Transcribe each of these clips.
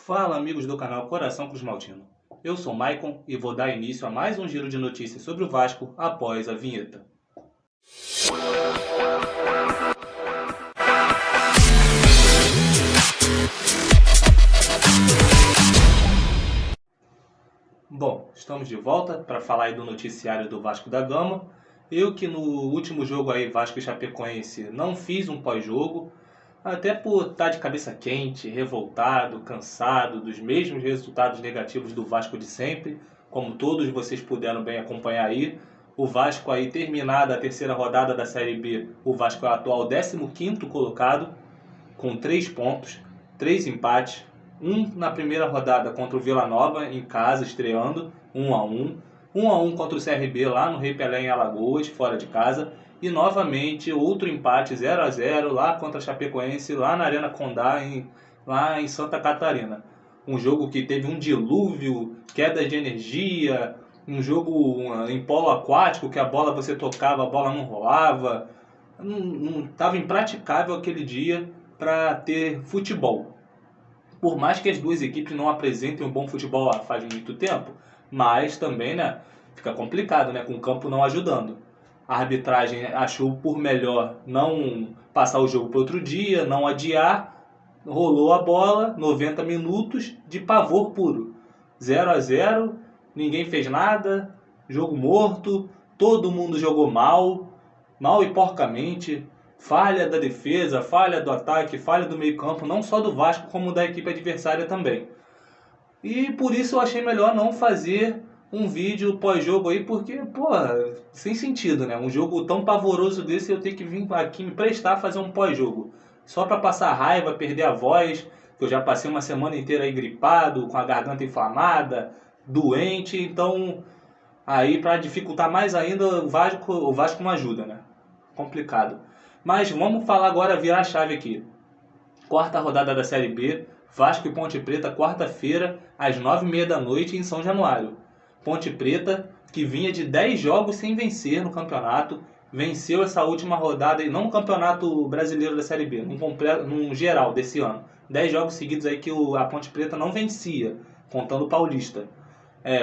Fala, amigos do canal Coração Cruzmaltino. Eu sou Maicon e vou dar início a mais um giro de notícias sobre o Vasco após a vinheta. Bom, estamos de volta para falar aí do noticiário do Vasco da Gama. Eu que no último jogo aí, Vasco e Chapecoense, não fiz um pós-jogo, até por estar de cabeça quente, revoltado, cansado dos mesmos resultados negativos do Vasco de sempre, como todos vocês puderam bem acompanhar aí. O Vasco aí terminada a terceira rodada da Série B, o Vasco é o atual 15º colocado, com 3 pontos, 3 empates, um na primeira rodada contra o Vila Nova em casa, estreando, 1-1, 1-1 contra o CRB lá no Rei Pelé em Alagoas, fora de casa, e novamente outro empate 0-0 lá contra a Chapecoense, lá na Arena Condá, lá em Santa Catarina. Um jogo que teve um dilúvio, queda de energia, um jogo em polo aquático, que a bola você tocava, a bola não rolava. Não estava impraticável aquele dia para ter futebol. Por mais que as duas equipes não apresentem um bom futebol faz muito tempo, mas também, né, fica complicado, né, com o campo não ajudando. A arbitragem achou por melhor não passar o jogo para outro dia, não adiar, rolou a bola, 90 minutos de pavor puro. 0-0, ninguém fez nada, jogo morto, todo mundo jogou mal e porcamente. Falha da defesa, falha do ataque, falha do meio campo, não só do Vasco, como da equipe adversária também. E por isso eu achei melhor não fazer um vídeo pós-jogo aí, porque, sem sentido, né? Um jogo tão pavoroso desse eu ter que vir aqui me prestar a fazer um pós-jogo. Só para passar raiva, perder a voz, que eu já passei uma semana inteira aí gripado, com a garganta inflamada, doente, então aí para dificultar mais ainda o Vasco não ajuda, né? Complicado. Mas vamos falar agora, virar a chave aqui. Quarta rodada da Série B, Vasco e Ponte Preta, quarta-feira, às 9h30 da noite, em São Januário. Ponte Preta, que vinha de 10 jogos sem vencer no campeonato, venceu essa última rodada, e não no campeonato brasileiro da Série B, num geral desse ano. 10 jogos seguidos aí que a Ponte Preta não vencia, contando o Paulista.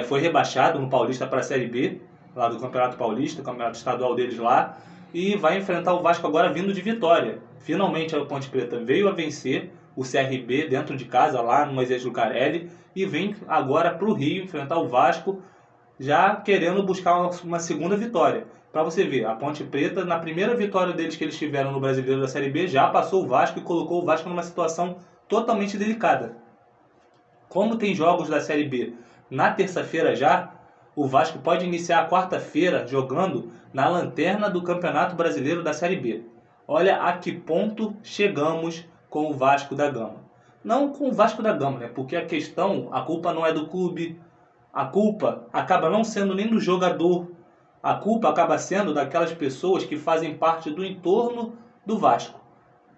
Foi rebaixado no Paulista para a Série B, lá do Campeonato Paulista, o campeonato estadual deles lá, e vai enfrentar o Vasco agora vindo de vitória. Finalmente a Ponte Preta veio a vencer o CRB dentro de casa, lá no Moisés Lucarelli, e vem agora para o Rio enfrentar o Vasco, já querendo buscar uma segunda vitória. Para você ver, a Ponte Preta, na primeira vitória deles que eles tiveram no Brasileiro da Série B, já passou o Vasco e colocou o Vasco numa situação totalmente delicada. Como tem jogos da Série B na terça-feira já, o Vasco pode iniciar a quarta-feira jogando na lanterna do Campeonato Brasileiro da Série B. Olha a que ponto chegamos com o Vasco da Gama. Não com o Vasco da Gama, né? Porque a culpa não é do clube, a culpa acaba não sendo nem do jogador, a culpa acaba sendo daquelas pessoas que fazem parte do entorno do Vasco,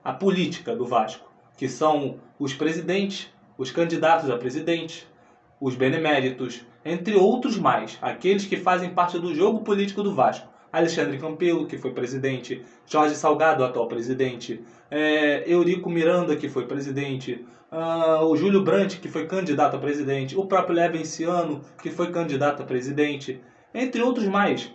a política do Vasco, que são os presidentes, os candidatos a presidente, os beneméritos, entre outros mais, aqueles que fazem parte do jogo político do Vasco. Alexandre Campelo, que foi presidente, Jorge Salgado, atual presidente, Eurico Miranda, que foi presidente, o Júlio Brandt, que foi candidato a presidente, o próprio Léo Venciano, que foi candidato a presidente, entre outros mais.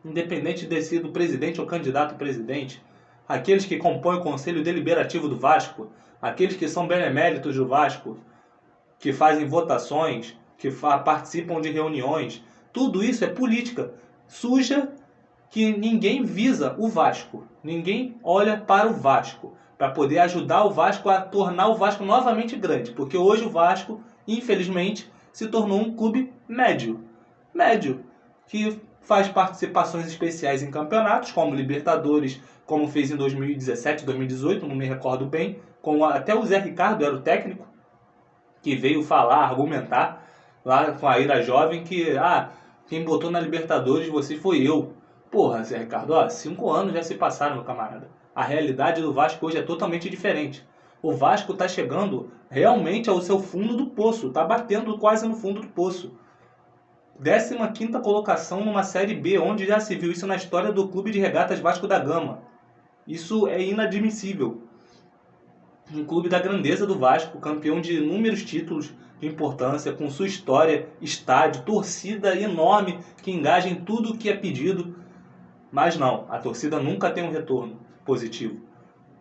Independente de ter sido presidente ou candidato a presidente, aqueles que compõem o Conselho Deliberativo do Vasco, aqueles que são beneméritos do Vasco, que fazem votações, que participam de reuniões, tudo isso é política suja, que ninguém visa o Vasco, ninguém olha para o Vasco, para poder ajudar o Vasco a tornar o Vasco novamente grande, porque hoje o Vasco, infelizmente, se tornou um clube médio, que faz participações especiais em campeonatos, como Libertadores, como fez em 2017, 2018, não me recordo bem, até o Zé Ricardo era o técnico, que veio falar, argumentar, lá com a Ira Jovem, que quem botou na Libertadores você foi eu. Porra, Zé Ricardo, 5 anos já se passaram, meu camarada. A realidade do Vasco hoje é totalmente diferente. O Vasco está chegando realmente ao seu fundo do poço, está batendo quase no fundo do poço. 15ª colocação numa Série B, onde já se viu isso na história do Clube de Regatas Vasco da Gama. Isso é inadmissível. Um clube da grandeza do Vasco, campeão de inúmeros títulos de importância, com sua história, estádio, torcida enorme, que engaja em tudo o que é pedido. Mas não, a torcida nunca tem um retorno positivo.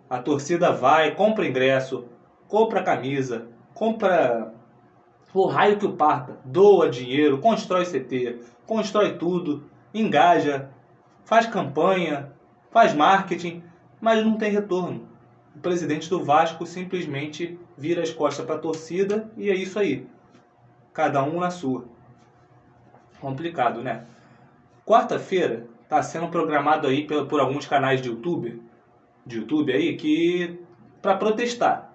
A torcida vai, compra ingresso, compra camisa, compra o raio que o parta, doa dinheiro, constrói CT, constrói tudo, engaja, faz campanha, faz marketing, mas não tem retorno. O presidente do Vasco simplesmente vira as costas para a torcida e é isso aí. Cada um na sua. Complicado, né? Quarta-feira está sendo programado aí por alguns canais de YouTube aí que para protestar.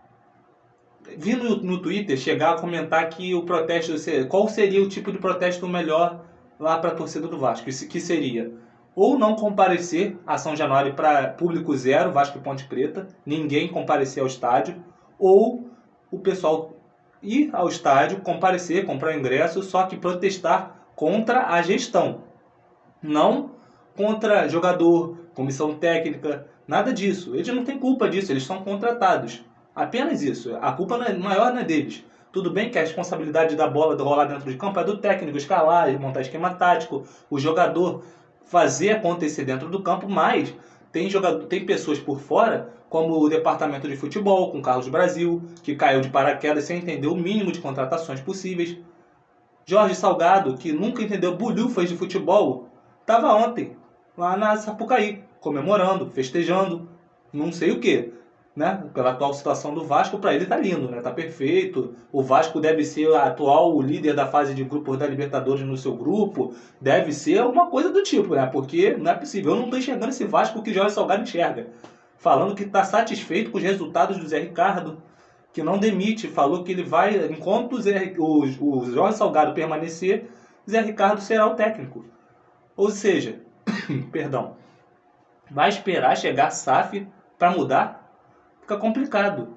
Vi no Twitter chegar a comentar que o protesto, qual seria o tipo de protesto melhor lá para a torcida do Vasco, que seria ou não comparecer a São Januário para público zero, Vasco e Ponte Preta, ninguém comparecer ao estádio, ou o pessoal ir ao estádio, comparecer, comprar ingresso, só que protestar contra a gestão, não contra jogador, comissão técnica, nada disso. Eles não têm culpa disso, eles são contratados. Apenas isso. A culpa maior não é deles. Tudo bem que a responsabilidade da bola rolar dentro de campo é do técnico, escalar, montar esquema tático, o jogador fazer acontecer dentro do campo, mas tem pessoas por fora, como o departamento de futebol, com Carlos Brasil, que caiu de paraquedas sem entender o mínimo de contratações possíveis. Jorge Salgado, que nunca entendeu bulhufas de futebol, estava ontem lá na Sapucaí, comemorando, festejando, não sei o que, né? Pela atual situação do Vasco, para ele tá lindo, né? Tá perfeito. O Vasco deve ser o atual líder da fase de grupos da Libertadores no seu grupo, deve ser alguma coisa do tipo, né? Porque não é possível. Eu não tô enxergando esse Vasco que o Jorge Salgado enxerga. Falando que tá satisfeito com os resultados do Zé Ricardo, que não demite, falou que ele vai, enquanto o Jorge Salgado permanecer, Zé Ricardo será o técnico. Ou seja, perdão, vai esperar chegar a SAF para mudar? Fica complicado.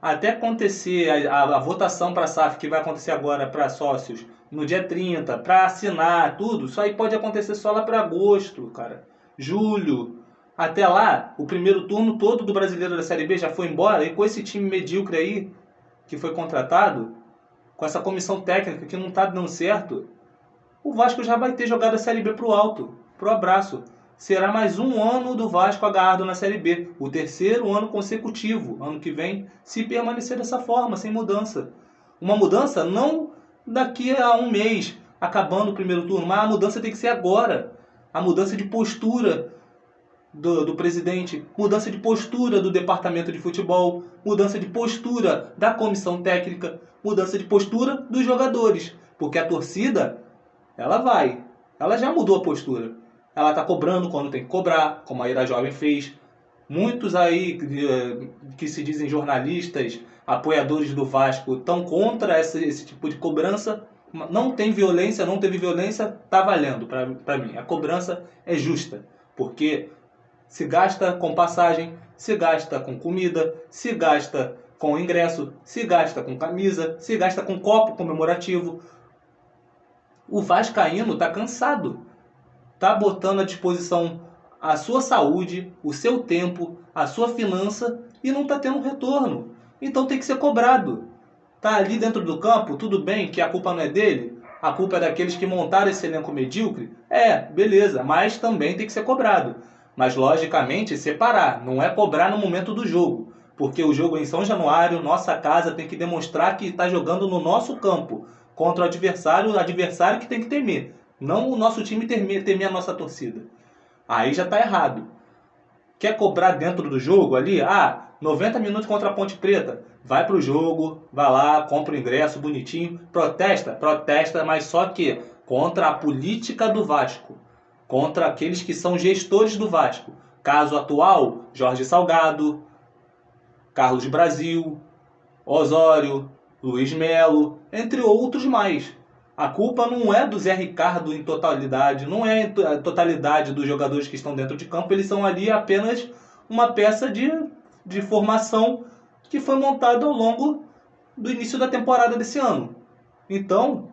Até acontecer a votação para a SAF, que vai acontecer agora para sócios, no dia 30, para assinar tudo, isso aí pode acontecer só lá para agosto, cara. Julho. Até lá, o primeiro turno todo do brasileiro da Série B já foi embora, e com esse time medíocre aí, que foi contratado, com essa comissão técnica que não está dando certo, o Vasco já vai ter jogado a Série B pro alto, pro abraço. Será mais um ano do Vasco agarrado na Série B, o terceiro ano consecutivo, ano que vem, se permanecer dessa forma, sem mudança. Uma mudança não daqui a um mês, acabando o primeiro turno, mas a mudança tem que ser agora. A mudança de postura do presidente, mudança de postura do departamento de futebol, mudança de postura da comissão técnica, mudança de postura dos jogadores, porque a torcida, ela já mudou a postura. Ela está cobrando quando tem que cobrar, como a Ira Jovem fez. Muitos aí que se dizem jornalistas, apoiadores do Vasco, estão contra esse tipo de cobrança. Não tem violência, não teve violência, tá valendo para mim. A cobrança é justa, porque se gasta com passagem, se gasta com comida, se gasta com ingresso, se gasta com camisa, se gasta com copo comemorativo. O vascaíno está cansado. Está botando à disposição a sua saúde, o seu tempo, a sua finança e não está tendo retorno. Então tem que ser cobrado. Tá ali dentro do campo, tudo bem que a culpa não é dele, a culpa é daqueles que montaram esse elenco medíocre. Beleza, mas também tem que ser cobrado. Mas logicamente separar, não é cobrar no momento do jogo. Porque o jogo é em São Januário, nossa casa tem que demonstrar que está jogando no nosso campo, contra o adversário que tem que temer. Não o nosso time temer a nossa torcida. Aí já está errado. Quer cobrar dentro do jogo ali? 90 minutos contra a Ponte Preta. Vai pro jogo, vai lá, compra o ingresso bonitinho. Protesta, mas só que contra a política do Vasco. Contra aqueles que são gestores do Vasco. Caso atual, Jorge Salgado, Carlos Brasil, Osório, Luiz Melo, entre outros mais. A culpa não é do Zé Ricardo em totalidade, não é a totalidade dos jogadores que estão dentro de campo, eles são ali apenas uma peça de formação que foi montada ao longo do início da temporada desse ano. Então,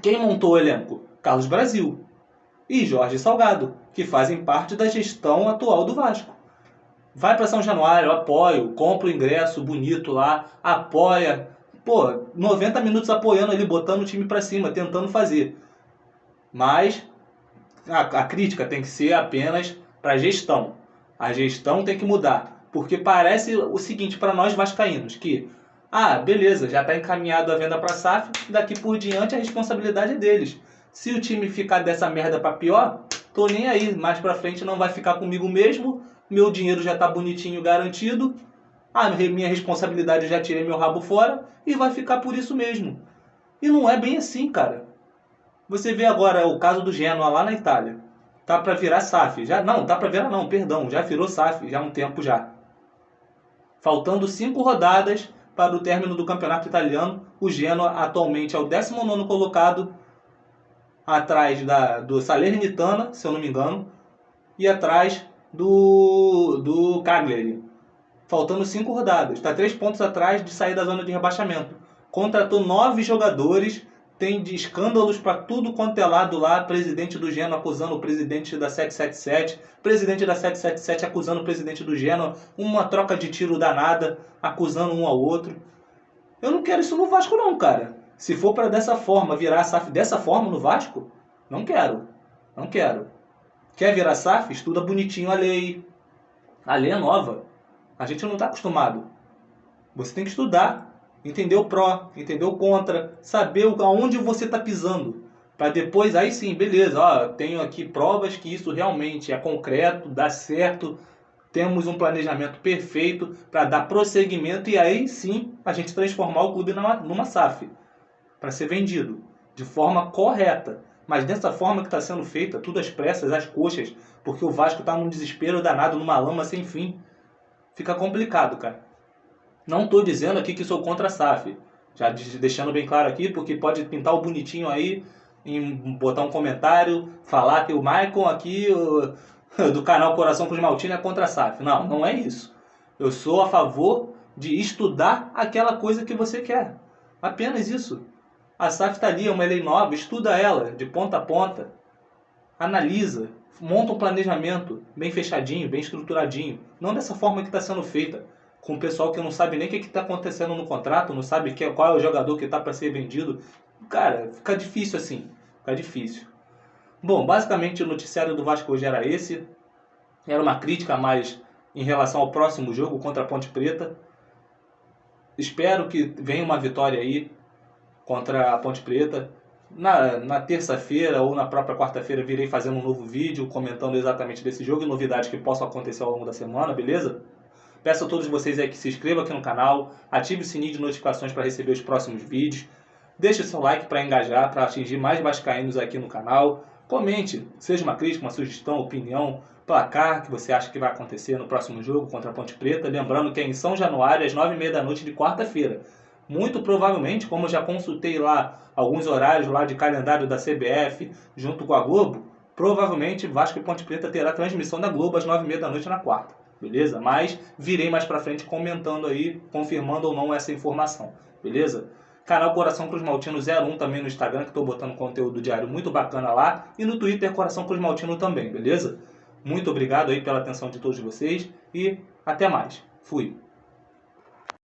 quem montou o elenco? Carlos Brasil e Jorge Salgado, que fazem parte da gestão atual do Vasco. Vai para São Januário, eu apoio, compra o ingresso bonito lá, apoia. Pô, 90 minutos apoiando ali, botando o time para cima, tentando fazer. Mas a crítica tem que ser apenas para a gestão. A gestão tem que mudar. Porque parece o seguinte para nós vascaínos, que beleza, já está encaminhado a venda para a SAF, daqui por diante a responsabilidade é deles. Se o time ficar dessa merda para pior, tô nem aí, mais para frente não vai ficar comigo mesmo, meu dinheiro já está bonitinho garantido, minha responsabilidade eu já tirei meu rabo fora e vai ficar por isso mesmo. E não é bem assim, cara. Você vê agora o caso do Genoa lá na Itália. Tá para virar SAF. Já, não, tá para virar não, perdão. Já virou SAF, já há um tempo já. Faltando 5 rodadas para o término do campeonato italiano, o Genoa atualmente é o 19º colocado, atrás do Salernitana, se eu não me engano, e atrás do Cagliari. Faltando 5 rodadas. Está 3 pontos atrás de sair da zona de rebaixamento. Contratou 9 jogadores, tem de escândalos para tudo quanto é lado lá. Presidente do Genoa acusando o presidente da 777. Presidente da 777 acusando o presidente do Genoa. Uma troca de tiro danada, acusando um ao outro. Eu não quero isso no Vasco não, cara. Se for para dessa forma, virar a SAF dessa forma no Vasco, não quero. Não quero. Quer virar SAF? Estuda bonitinho a lei. A lei é nova. A gente não está acostumado. Você tem que estudar, entender o pró, entender o contra, saber aonde você está pisando. Para depois, aí sim, beleza, tenho aqui provas que isso realmente é concreto, dá certo, temos um planejamento perfeito para dar prosseguimento e aí sim a gente transformar o clube numa SAF, para ser vendido de forma correta. Mas dessa forma que está sendo feita, tudo às pressas, às coxas, porque o Vasco está num desespero danado, numa lama sem fim. Fica complicado, cara. Não estou dizendo aqui que sou contra a SAF. Já deixando bem claro aqui, porque pode pintar o bonitinho aí, botar um comentário, falar que o Maicon aqui, do canal Coração Cruz Maltino, é contra a SAF. Não, não é isso. Eu sou a favor de estudar aquela coisa que você quer. Apenas isso. A SAF está ali, é uma lei nova, estuda ela de ponta a ponta. Analisa. Monta um planejamento bem fechadinho, bem estruturadinho. Não dessa forma que está sendo feita. Com o pessoal que não sabe nem o que está acontecendo no contrato, não sabe qual é o jogador que está para ser vendido. Cara, fica difícil assim. Fica difícil. Bom, basicamente o noticiário do Vasco hoje era esse. Era uma crítica mais em relação ao próximo jogo contra a Ponte Preta. Espero que venha uma vitória aí contra a Ponte Preta. Na terça-feira ou na própria quarta-feira virei fazendo um novo vídeo comentando exatamente desse jogo e novidades que possam acontecer ao longo da semana, beleza? Peço a todos vocês aí que se inscrevam aqui no canal, ative o sininho de notificações para receber os próximos vídeos, deixe o seu like para engajar, para atingir mais vascaínos aqui no canal, comente, seja uma crítica, uma sugestão, opinião, placar que você acha que vai acontecer no próximo jogo contra a Ponte Preta, lembrando que é em São Januário às 9h30 da noite de quarta-feira. Muito provavelmente, como eu já consultei lá alguns horários lá de calendário da CBF junto com a Globo, provavelmente Vasco e Ponte Preta terá transmissão da Globo às 9h30 da noite na quarta, beleza? Mas virei mais pra frente comentando aí, confirmando ou não essa informação, beleza? Canal Coração Cruz Maltino 01 também no Instagram, que estou botando conteúdo diário muito bacana lá, e no Twitter Coração Cruz Maltino também, beleza? Muito obrigado aí pela atenção de todos vocês e até mais. Fui!